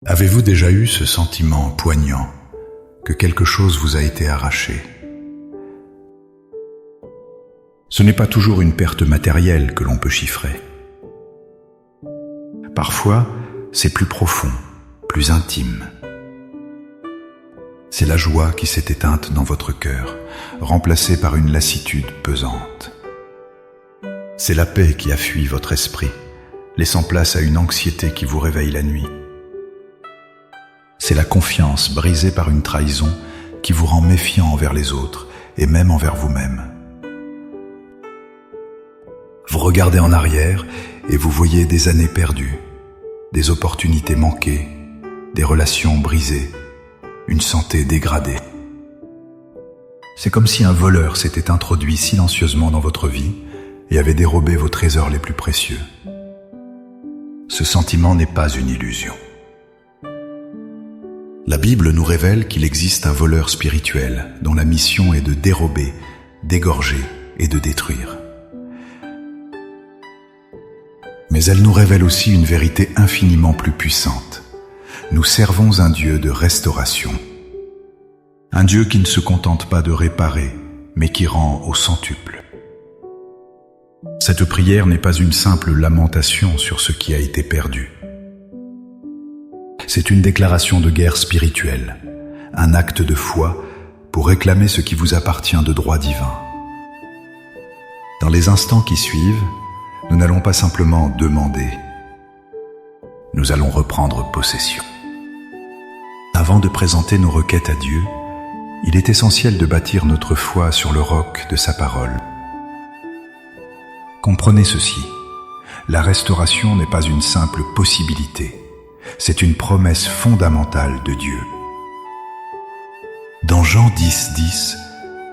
Avez-vous déjà eu ce sentiment poignant que quelque chose vous a été arraché? Ce n'est pas toujours une perte matérielle que l'on peut chiffrer. Parfois, c'est plus profond, plus intime. C'est la joie qui s'est éteinte dans votre cœur, remplacée par une lassitude pesante. C'est la paix qui a fui votre esprit, laissant place à une anxiété qui vous réveille la nuit. C'est la confiance brisée par une trahison qui vous rend méfiant envers les autres et même envers vous-même. Vous regardez en arrière et vous voyez des années perdues, des opportunités manquées, des relations brisées, une santé dégradée. C'est comme si un voleur s'était introduit silencieusement dans votre vie et avait dérobé vos trésors les plus précieux. Ce sentiment n'est pas une illusion. La Bible nous révèle qu'il existe un voleur spirituel dont la mission est de dérober, d'égorger et de détruire. Mais elle nous révèle aussi une vérité infiniment plus puissante. Nous servons un Dieu de restauration. Un Dieu qui ne se contente pas de réparer, mais qui rend au centuple. Cette prière n'est pas une simple lamentation sur ce qui a été perdu. C'est une déclaration de guerre spirituelle, un acte de foi pour réclamer ce qui vous appartient de droit divin. Dans les instants qui suivent, nous n'allons pas simplement demander, nous allons reprendre possession. Avant de présenter nos requêtes à Dieu, il est essentiel de bâtir notre foi sur le roc de sa parole. Comprenez ceci, la restauration n'est pas une simple possibilité, c'est une promesse fondamentale de Dieu. Dans Jean 10:10,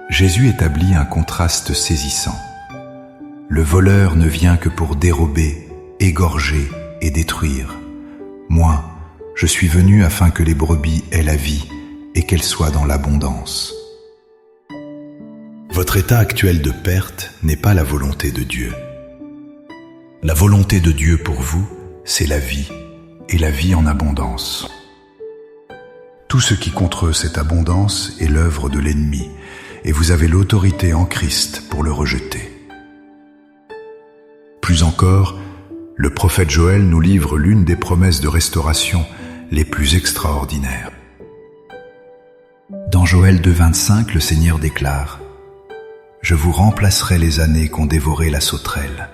Jésus établit un contraste saisissant. Le voleur ne vient que pour dérober, égorger et détruire. Moi, je suis venu afin que les brebis aient la vie et qu'elles soient dans l'abondance. Votre état actuel de perte n'est pas la volonté de Dieu. La volonté de Dieu pour vous, c'est la vie, et la vie en abondance. Tout ce qui contre cette abondance est l'œuvre de l'ennemi, et vous avez l'autorité en Christ pour le rejeter. Plus encore, le prophète Joël nous livre l'une des promesses de restauration les plus extraordinaires. Dans Joël 2:25, le Seigneur déclare « Je vous remplacerai les années qu'ont dévoré la sauterelle. »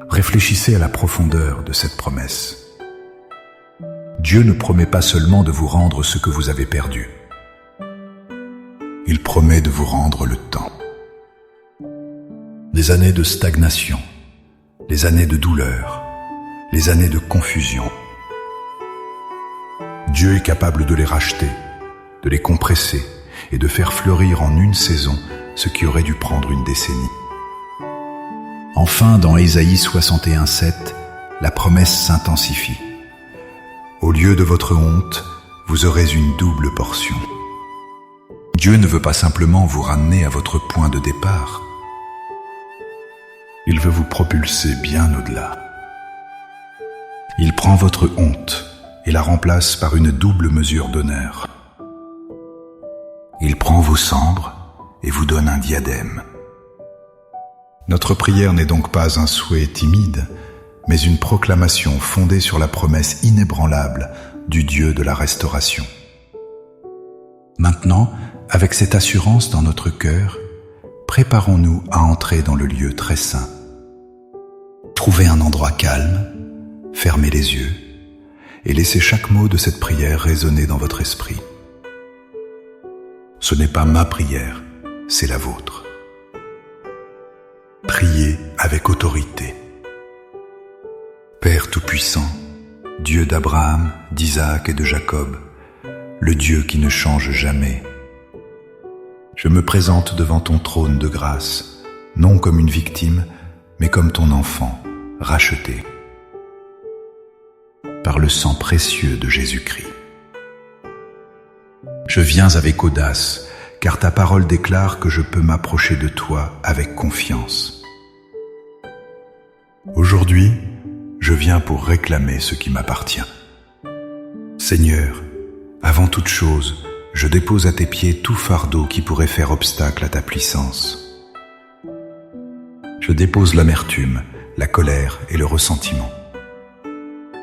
Réfléchissez à la profondeur de cette promesse. Dieu ne promet pas seulement de vous rendre ce que vous avez perdu. Il promet de vous rendre le temps. Les années de stagnation, les années de douleur, les années de confusion. Dieu est capable de les racheter, de les compresser et de faire fleurir en une saison ce qui aurait dû prendre une décennie. Enfin, dans Ésaïe 61:7, la promesse s'intensifie. Au lieu de votre honte, vous aurez une double portion. Dieu ne veut pas simplement vous ramener à votre point de départ. Il veut vous propulser bien au-delà. Il prend votre honte et la remplace par une double mesure d'honneur. Il prend vos cendres et vous donne un diadème. Notre prière n'est donc pas un souhait timide, mais une proclamation fondée sur la promesse inébranlable du Dieu de la restauration. Maintenant, avec cette assurance dans notre cœur, préparons-nous à entrer dans le lieu très saint. Trouvez un endroit calme, fermez les yeux et laissez chaque mot de cette prière résonner dans votre esprit. Ce n'est pas ma prière, c'est la vôtre. Priez avec autorité. Père Tout-Puissant, Dieu d'Abraham, d'Isaac et de Jacob, le Dieu qui ne change jamais, je me présente devant ton trône de grâce, non comme une victime, mais comme ton enfant, racheté par le sang précieux de Jésus-Christ. Je viens avec audace, car ta parole déclare que je peux m'approcher de toi avec confiance. Aujourd'hui, je viens pour réclamer ce qui m'appartient. Seigneur, avant toute chose, je dépose à tes pieds tout fardeau qui pourrait faire obstacle à ta puissance. Je dépose l'amertume, la colère et le ressentiment.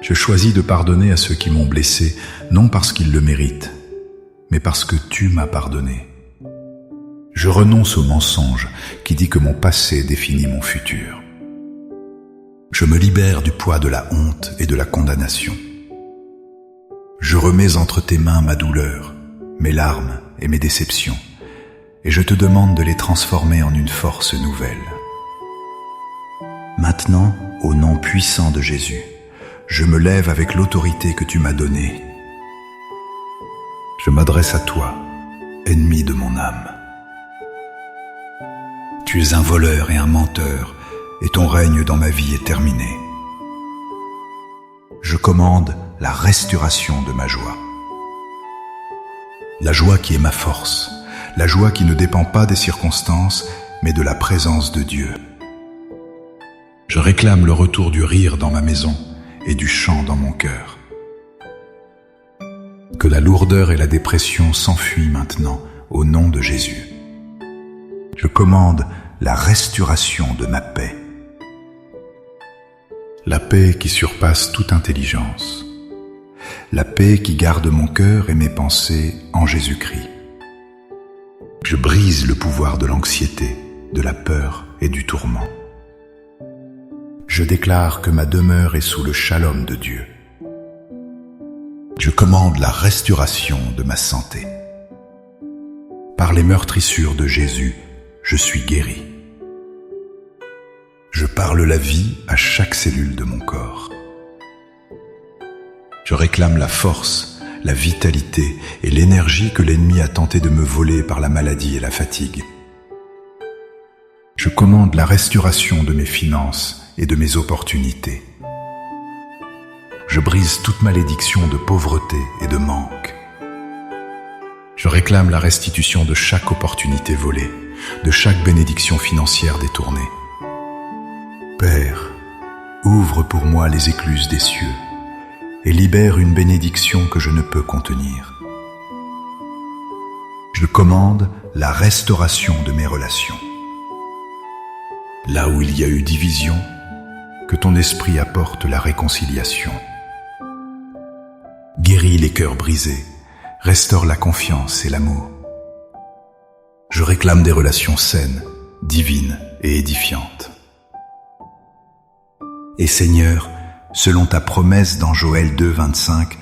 Je choisis de pardonner à ceux qui m'ont blessé, non parce qu'ils le méritent, mais parce que tu m'as pardonné. Je renonce au mensonge qui dit que mon passé définit mon futur. Je me libère du poids de la honte et de la condamnation. Je remets entre tes mains ma douleur, mes larmes et mes déceptions, et je te demande de les transformer en une force nouvelle. Maintenant, au nom puissant de Jésus, je me lève avec l'autorité que tu m'as donnée. Je m'adresse à toi, ennemi de mon âme. Tu es un voleur et un menteur, et ton règne dans ma vie est terminé. Je commande la restauration de ma joie. La joie qui est ma force, la joie qui ne dépend pas des circonstances, mais de la présence de Dieu. Je réclame le retour du rire dans ma maison et du chant dans mon cœur. Que la lourdeur et la dépression s'enfuient maintenant au nom de Jésus. Je commande la restauration de ma paix. La paix qui surpasse toute intelligence. La paix qui garde mon cœur et mes pensées en Jésus-Christ. Je brise le pouvoir de l'anxiété, de la peur et du tourment. Je déclare que ma demeure est sous le shalom de Dieu. Je commande la restauration de ma santé. Par les meurtrissures de Jésus, je suis guéri. Je parle la vie à chaque cellule de mon corps. Je réclame la force, la vitalité et l'énergie que l'ennemi a tenté de me voler par la maladie et la fatigue. Je commande la restauration de mes finances et de mes opportunités. Je brise toute malédiction de pauvreté et de manque. Je réclame la restitution de chaque opportunité volée, de chaque bénédiction financière détournée. Père, ouvre pour moi les écluses des cieux et libère une bénédiction que je ne peux contenir. Je commande la restauration de mes relations. Là où il y a eu division, que ton esprit apporte la réconciliation. Guéris les cœurs brisés, restaure la confiance et l'amour. Je réclame des relations saines, divines et édifiantes. Et Seigneur, selon ta promesse dans Joël 2, 25,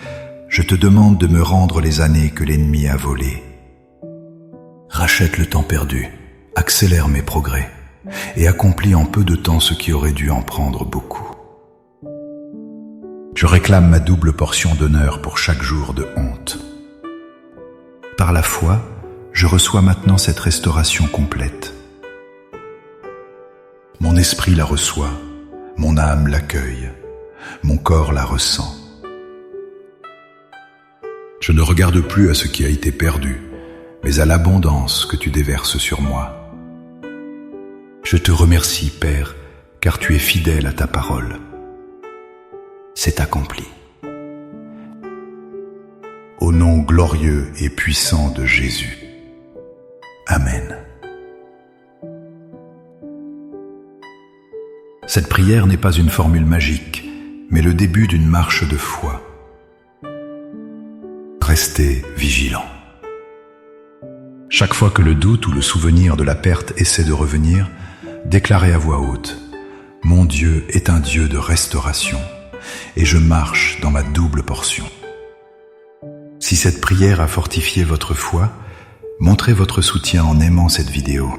je te demande de me rendre les années que l'ennemi a volées. Rachète le temps perdu, accélère mes progrès, et accomplis en peu de temps ce qui aurait dû en prendre beaucoup. Je réclame ma double portion d'honneur pour chaque jour de honte. Par la foi, je reçois maintenant cette restauration complète. Mon esprit la reçoit, mon âme l'accueille, mon corps la ressent. Je ne regarde plus à ce qui a été perdu, mais à l'abondance que tu déverses sur moi. Je te remercie, Père, car tu es fidèle à ta parole. C'est accompli. Au nom glorieux et puissant de Jésus. Amen. Cette prière n'est pas une formule magique, mais le début d'une marche de foi. Restez vigilants. Chaque fois que le doute ou le souvenir de la perte essaie de revenir, déclarez à voix haute « Mon Dieu est un Dieu de restauration, et je marche dans ma double portion. » Si cette prière a fortifié votre foi, montrez votre soutien en aimant cette vidéo.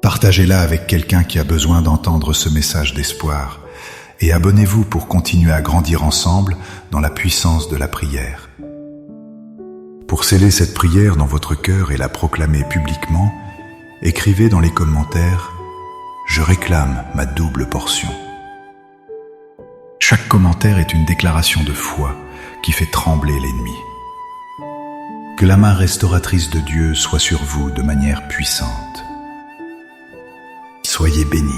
Partagez-la avec quelqu'un qui a besoin d'entendre ce message d'espoir et abonnez-vous pour continuer à grandir ensemble dans la puissance de la prière. Pour sceller cette prière dans votre cœur et la proclamer publiquement, écrivez dans les commentaires « Je réclame ma double portion ». Chaque commentaire est une déclaration de foi qui fait trembler l'ennemi. Que la main restauratrice de Dieu soit sur vous de manière puissante. Soyez bénis.